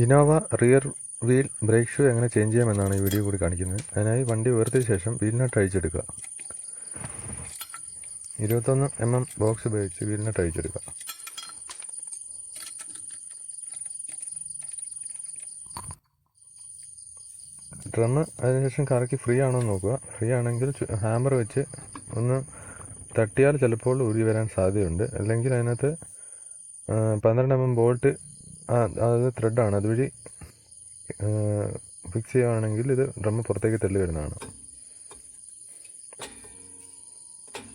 Innova rear wheel brake shoe എങ്ങനെ change ചെയ്യാമെന്നാണ് ഈ വീഡിയോ കൂടി കാണിക്കുന്നത്. അതിനായി വണ്ടി ഉയർത്തിയ ശേഷം വീൽ നട്ട് അഴിച്ചെടുക്കുക. 21 mm ബോക്സ് ഉപയോഗിച്ച് വീൽ നട്ട് അഴിച്ചെടുക്കുക. ഡ്രമ്മ് അതിനുശേഷം കറക്കി ഫ്രീ ആണോ എന്ന് നോക്കുക. ഫ്രീ ആണെങ്കിൽ ഹാമർ വെച്ച് ഒന്ന് തട്ടിയാൽ ചിലപ്പോൾ ഊരി വരാൻ സാധ്യതയുണ്ട്. അല്ലെങ്കിൽ അതിനകത്ത് 12 mm ബോൾട്ട്, അത് ത്രെഡാണ്, അതുവഴി ഫിക്സ് ചെയ്യുകയാണെങ്കിൽ ഇത് ഡ്രമ്മ് പുറത്തേക്ക് തള്ളി വരുന്നതാണ്.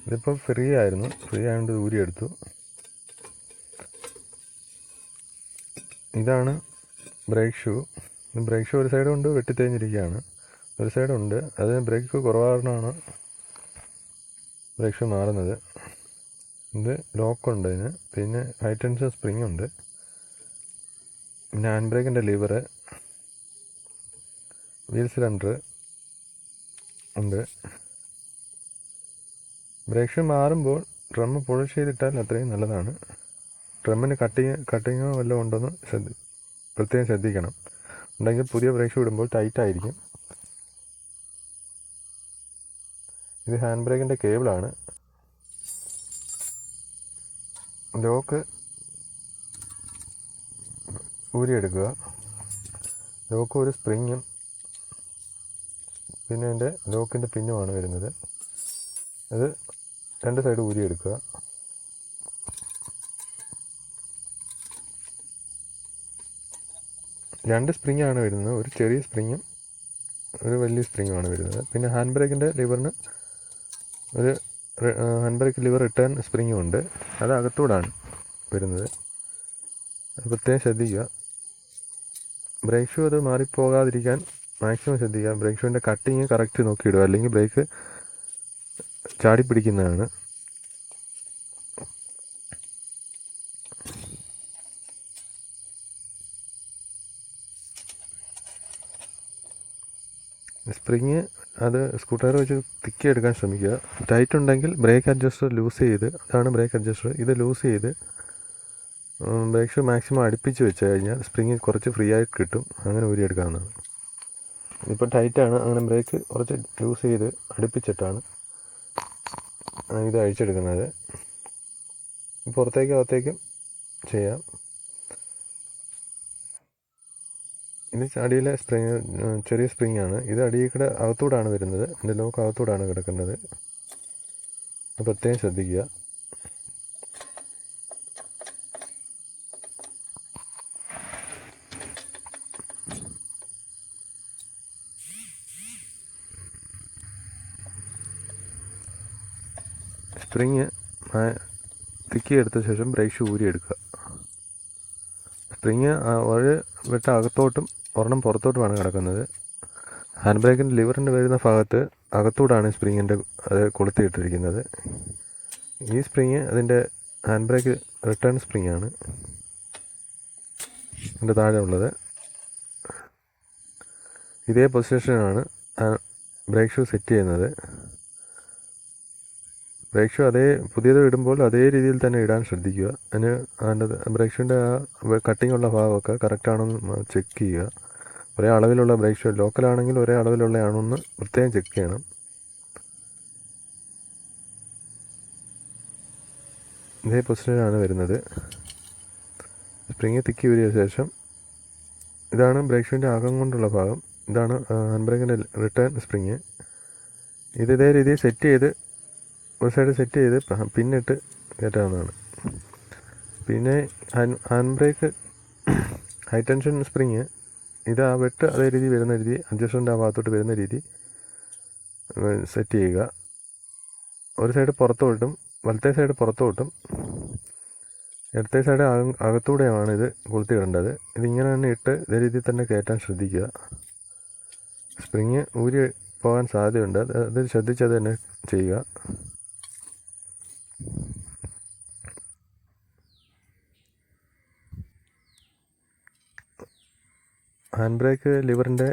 ഇതിപ്പോൾ ഫ്രീ ആയിരുന്നു, ഫ്രീ ആയതുകൊണ്ട് ഊരിയെടുത്തു. ഇതാണ് ബ്രേക്ക് ഷൂ. ബ്രേക്ക് ഷൂ ഒരു സൈഡ് കൊണ്ട് വെട്ടിത്തേഞ്ഞിരിക്കുകയാണ്, ഒരു സൈഡുണ്ട്. അത് ബ്രേക്ക് കുറവാണ് ബ്രേക്ക് ഷൂ മാറുന്നത്. ഇത് ലോക്കുണ്ട് ഇതിന്, പിന്നെ ഹൈ ടെൻഷൻ സ്പ്രിങ് ഉണ്ട്, പിന്നെ ഹാൻഡ് ബ്രേക്കിൻ്റെ ലിവറ്, വീൽ സിലിണ്ടർ ഉണ്ട്. ബ്രേക്ക് ഷൂ മാറുമ്പോൾ ഡ്രമ്മ് പോളിഷ് ചെയ്തിട്ടാൽ അത്രയും നല്ലതാണ്. ഡ്രമ്മിന് കട്ടിങ്ങോ വല്ലതും ഉണ്ടോയെന്ന് പ്രത്യേകം ശ്രദ്ധിക്കണം. ഉണ്ടെങ്കിൽ പുതിയ ബ്രേക്ക് ഷൂ ഇടുമ്പോൾ ടൈറ്റായിരിക്കും. ഇത് ഹാൻഡ് ബ്രേക്കിൻ്റെ കേബിളാണ്. ലോക്ക് ഊരിയെടുക്കുക. ലോക്ക് ഒരു സ്പ്രിങ്ങും പിന്നെ അതിൻ്റെ ലോക്കിൻ്റെ പിന്നുമാണ് വരുന്നത്. അത് രണ്ട് സൈഡ് ഊരിയെടുക്കുക. രണ്ട് സ്പ്രിങ്ങാണ് വരുന്നത്, ഒരു ചെറിയ സ്പ്രിങ്ങും ഒരു വലിയ സ്പ്രിങ്ങുമാണ് വരുന്നത്. പിന്നെ ഹാൻഡ് ബ്രേക്കിൻ്റെ ലിവറിന് ഒരു ഹാൻഡ് ബ്രേക്ക് ലിവർ റിട്ടേൺ സ്പ്രിങ്ങും ഉണ്ട്, അത് അകത്തൂടാണ് വരുന്നത്. പ്രത്യേകം ശ്രദ്ധിക്കുക. ബ്രേക്ക് ഷൂ അത് മാറിപ്പോകാതിരിക്കാൻ മാക്സിമം ശ്രദ്ധിക്കുക. ബ്രേക്ക് ഷൂവിൻ്റെ കട്ടിങ് കറക്റ്റ് നോക്കിയിടുക, അല്ലെങ്കിൽ ബ്രേക്ക് ചാടിപ്പിടിക്കുന്നതാണ്. സ്പ്രിങ് അത് സ്ക്രൂ ഡ്രൈവർ വെച്ച് തിക്കി എടുക്കാൻ ശ്രമിക്കുക. ടൈറ്റ് ഉണ്ടെങ്കിൽ ബ്രേക്ക് അഡ്ജസ്റ്റർ ലൂസ് ചെയ്ത്, അതാണ് ബ്രേക്ക് അഡ്ജസ്റ്റർ, ഇത് ലൂസ് ചെയ്ത് ബ്രേക്ക് ഷൂ മാക്സിമം അടുപ്പിച്ച് വെച്ച് കഴിഞ്ഞാൽ സ്പ്രിങ് കുറച്ച് ഫ്രീ ആയിട്ട് കിട്ടും. അങ്ങനെ ഊരിയെടുക്കാവുന്നതാണ്. ഇപ്പോൾ ടൈറ്റാണ്, അങ്ങനെ ബ്രേക്ക് കുറച്ച് ലൂസ് ചെയ്ത് അടുപ്പിച്ചിട്ടാണ് ഇത് അഴിച്ചെടുക്കുന്നത്. പുറത്തേക്കും അകത്തേക്കും ചെയ്യാം. ഇത് അടിയിലെ സ്പ്രിങ് ചെറിയ സ്പ്രിങ്ങാണ്. ഇത് അടിയിൽ കൂടെ അകത്തൂടാണ് വരുന്നത്, എൻ്റെ ലോക്ക് അകത്തൂടാണ് കിടക്കുന്നത്. അത് പ്രത്യേകം ശ്രദ്ധിക്കുക. സ്പ്രിങ് തിക്കിയെടുത്ത ശേഷം ബ്രേക്ക് ഷൂ ഊരിയെടുക്കുക. സ്പ്രിങ് ഒരു വെട്ട അകത്തോട്ടും ഒരെണ്ണം പുറത്തോട്ടുമാണ് കിടക്കുന്നത്. ഹാൻഡ് ബ്രേക്കിൻ്റെ ലിവറിൻ്റെ വരുന്ന ഭാഗത്ത് അകത്തൂടാണ് സ്പ്രിങ്ങിൻ്റെ അത് കൊളുത്തിയിട്ടിരിക്കുന്നത്. ഈ സ്പ്രിങ് അതിൻ്റെ ഹാൻഡ് ബ്രേക്ക് റിട്ടേൺ സ്പ്രിങ്ങാണ് അതിൻ്റെ താഴെ ഉള്ളത്. ഇതേ പൊസിഷനാണ് ബ്രേക്ക് ഷൂ സെറ്റ് ചെയ്യുന്നത്. ബ്രേക്ക് ഷൂ പുതിയത് ഇടുമ്പോൾ അതേ രീതിയിൽ തന്നെ ഇടാൻ ശ്രദ്ധിക്കുക. അതിന് അതിൻ്റെ ബ്രേക്ക് ഷൂവിൻ്റെ ആ കട്ടിങ്ങുള്ള ഭാഗമൊക്കെ കറക്റ്റാണെന്ന് ചെക്ക് ചെയ്യുക. ഒരേ അളവിലുള്ള ബ്രേക്ക് ഷൂ, ലോക്കലാണെങ്കിൽ ഒരേ അളവിലുള്ളതാണെന്ന് പ്രത്യേകം ചെക്ക് ചെയ്യണം. ഇതേ പൊസിഷനാണ് വരുന്നത്. സ്പ്രിങ് തിക്കി ഊരിയ ശേഷം ഇതാണ് ബ്രേക്ക് ഷൂവിൻ്റെ അകം കൊണ്ടുള്ള ഭാഗം, ഇതാണ് ഹാൻഡ് ബ്രേക്കിൻ്റെ റിട്ടേൺ സ്പ്രിങ്. ഇതേ രീതിയിൽ സെറ്റ് ചെയ്ത് ഒരു സൈഡ് സെറ്റ് ചെയ്ത് പിന്നിട്ട് കയറ്റാവുന്നതാണ്. പിന്നെ hand brake high tension spring, ഇത് ആ വെട്ട് അതേ രീതി വരുന്ന രീതി, അഡ്ജസ്റ്ററിൻ്റെ ആ ഭാഗത്തോട്ട് വരുന്ന രീതി സെറ്റ് ചെയ്യുക. ഒരു സൈഡ് പുറത്തോട്ടും വലത്തെ സൈഡ് പുറത്തോട്ടും ഇടത്തെ സൈഡ് അകത്തൂടെയാണ് ഇത് കൊളുത്തിയിടേണ്ടത്. ഇതിങ്ങനെ തന്നെ ഇട്ട് ഇതേ രീതിയിൽ തന്നെ കയറ്റാൻ ശ്രദ്ധിക്കുക. സ്പ്രിങ് ഊരി പോകാൻ സാധ്യതയുണ്ട്, അത് ശ്രദ്ധിച്ചത് തന്നെ ചെയ്യുക. ഹാൻഡ് ബ്രേക്ക് ലിവറിൻ്റെ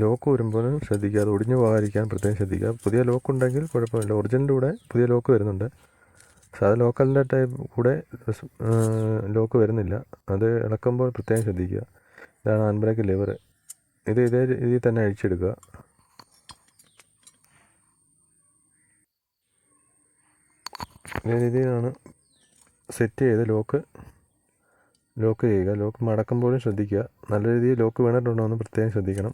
ലോക്ക് വരുമ്പോഴും ശ്രദ്ധിക്കുക, അത് ഒടിഞ്ഞു പോകാതിരിക്കാൻ പ്രത്യേകം ശ്രദ്ധിക്കുക. പുതിയ ലോക്ക് ഉണ്ടെങ്കിൽ കുഴപ്പമില്ല, ഒറിജിനലിൻ്റെ കൂടെ പുതിയ ലോക്ക് വരുന്നുണ്ട്. സാധാ ലോക്കലിൻ്റെ ടൈപ്പ് കൂടെ ലോക്ക് വരുന്നില്ല, അത് ഇളക്കുമ്പോൾ പ്രത്യേകം ശ്രദ്ധിക്കുക. ഇതാണ് ഹാൻഡ് ബ്രേക്ക് ലിവർ. ഇത് ഇതേ രീതിയിൽ തന്നെ അഴിച്ചെടുക്കുക. ഇതേ രീതിയിലാണ് സെറ്റ് ചെയ്ത് ലോക്ക് ചെയ്യുക. ലോക്ക് മടക്കുമ്പോഴും ശ്രദ്ധിക്കുക. നല്ല രീതിയിൽ ലോക്ക് വീണിട്ടുണ്ടോ എന്ന് പ്രത്യേകം ശ്രദ്ധിക്കണം.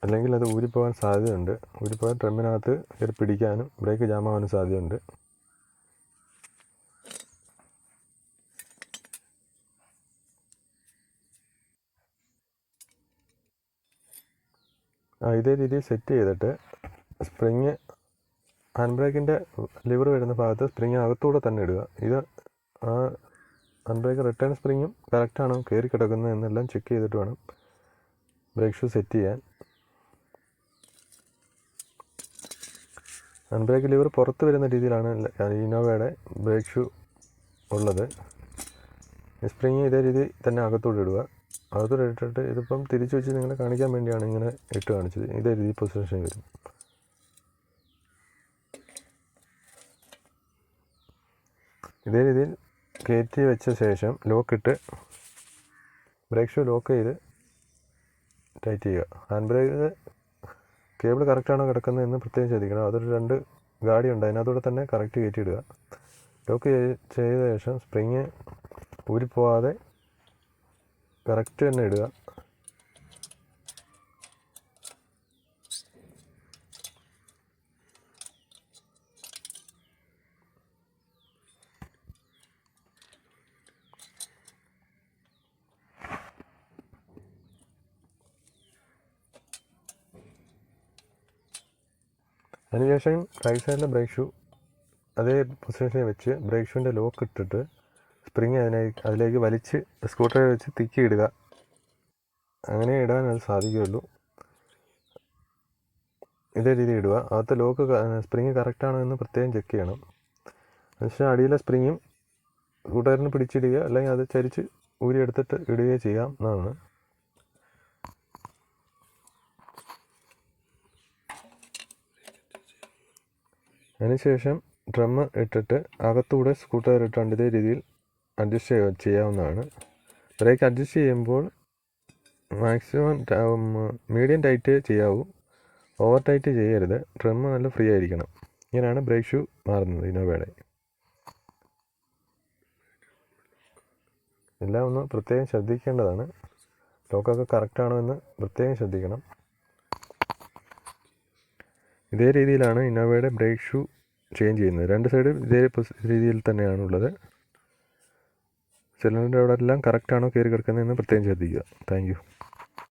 അല്ലെങ്കിൽ അത് ഊരിപ്പോകാൻ സാധ്യതയുണ്ട്. ഊരിപ്പോകാൻ ട്രിമ്മിനകത്ത് കയറി പിടിക്കാനും ബ്രേക്ക് ജാമാവാനും സാധ്യതയുണ്ട്. ഇതേ രീതിയിൽ സെറ്റ് ചെയ്തിട്ട് സ്പ്രിങ് ഹാൻഡ് ബ്രേക്കിൻ്റെ ലിവർ വരുന്ന ഭാഗത്ത് സ്പ്രിങ് അകത്തൂടെ തന്നെ ഇടുക. ഇത് ഹാൻഡ് ബ്രേക്ക് റിട്ടേൺ സ്പ്രിങ്ങും കറക്റ്റാണോ കയറി കിടക്കുന്നത് എന്നെല്ലാം ചെക്ക് ചെയ്തിട്ട് വേണം ബ്രേക്ക് ഷൂ സെറ്റ് ചെയ്യാൻ. ഹാൻഡ് ബ്രേക്ക് ലിവർ പുറത്ത് വരുന്ന രീതിയിലാണ് ഇന്നോവയുടെ ബ്രേക്ക് ഷൂ ഉള്ളത്. സ്പ്രിങ് ഇതേ രീതിയിൽ തന്നെ അകത്തോട്ട് ഇടുക. അകത്തോട്ട് ഇട്ടിട്ട് ഇതിപ്പം തിരിച്ച് വെച്ച് നിങ്ങളെ കാണിക്കാൻ വേണ്ടിയാണ് ഇങ്ങനെ ഇട്ട് കാണിച്ചത്. ഇതേ രീതിയിൽ പൊസിഷൻ വരും. ഇതേ രീതിയിൽ കയറ്റി വെച്ച ശേഷം ലോക്കിട്ട് ബ്രേക്ക് ഷൂ ലോക്ക് ചെയ്ത് ടൈറ്റ് ചെയ്യുക. ഹാൻഡ് ബ്രേക്ക് കേബിൾ കറക്റ്റാണോ കിടക്കുന്നതെന്ന് പ്രത്യേകം ശ്രദ്ധിക്കണം. അതൊരു 2 ഗാഡിയുണ്ട്, അതിനകത്തൂടെ തന്നെ കറക്റ്റ് കയറ്റിയിടുക. ലോക്ക് ചെയ്ത ശേഷം സ്പ്രിങ് ഊരിപ്പോവാതെ കറക്റ്റ് തന്നെ ഇടുക. അതിനുശേഷം റൈറ്റ് സൈഡിലെ ബ്രേക്ക് ഷൂ അതേ പൊസിഷനിൽ വെച്ച് ബ്രേക്ക് ഷൂവിൻ്റെ ലോക്ക് ഇട്ടിട്ട് സ്പ്രിങ് അതിലേക്ക് വലിച്ച് സ്ക്രൂ ഡ്രൈവർ വെച്ച് തിക്കി ഇടുക. അങ്ങനെ ഇടാൻ അത് സാധിക്കുകയുള്ളൂ. ഇതേ രീതി ഇടുക. അകത്ത് ലോക്ക് സ്പ്രിങ് കറക്റ്റാണോ എന്ന് പ്രത്യേകം ചെക്ക് ചെയ്യണം. അതിനുശേഷം അടിയിലെ സ്പ്രിങ്ങും സ്ക്രൂ ഡ്രൈവറിന് പിടിച്ചിടുക, അല്ലെങ്കിൽ അത് ചരിച്ച് ഊരിയെടുത്തിട്ട് ഇടുകയോ ചെയ്യാം എന്നാണ്. അതിനുശേഷം ഡ്രം ഇട്ടിട്ട് അകത്തൂടെ സ്ക്രൂ ഡ്രൈവർ ഇട്ടുകൊണ്ട് ഇതേ രീതിയിൽ അഡ്ജസ്റ്റ് ചെയ്യാവുന്നതാണ്. ബ്രേക്ക് അഡ്ജസ്റ്റ് ചെയ്യുമ്പോൾ മാക്സിമം മീഡിയം ടൈറ്റ് ചെയ്യാവൂ, ഓവർ ടൈറ്റ് ചെയ്യരുത്. ഡ്രം നല്ല ഫ്രീ ആയിരിക്കണം. ഇങ്ങനെയാണ് ബ്രേക്ക് ഷൂ മാറുന്നത് ഇന്നോവയുടെ. എല്ലാം ഒന്ന് പ്രത്യേകം ശ്രദ്ധിക്കേണ്ടതാണ്. ലോക്കൊക്കെ കറക്റ്റാണോ എന്ന് പ്രത്യേകം ശ്രദ്ധിക്കണം. ഇതേ രീതിയിലാണ് ഇന്നോവയുടെ ബ്രേക്ക് ഷൂ ചേഞ്ച് ചെയ്യുന്നത്. 2 സൈഡും ഇതേ രീതിയിൽ തന്നെയാണുള്ളത്. സിലിണ്ടർ അവിടെ എല്ലാം കറക്റ്റാണോ കയറി കിടക്കുന്നതെന്ന് പ്രത്യേകം ശ്രദ്ധിക്കുക. Thank you.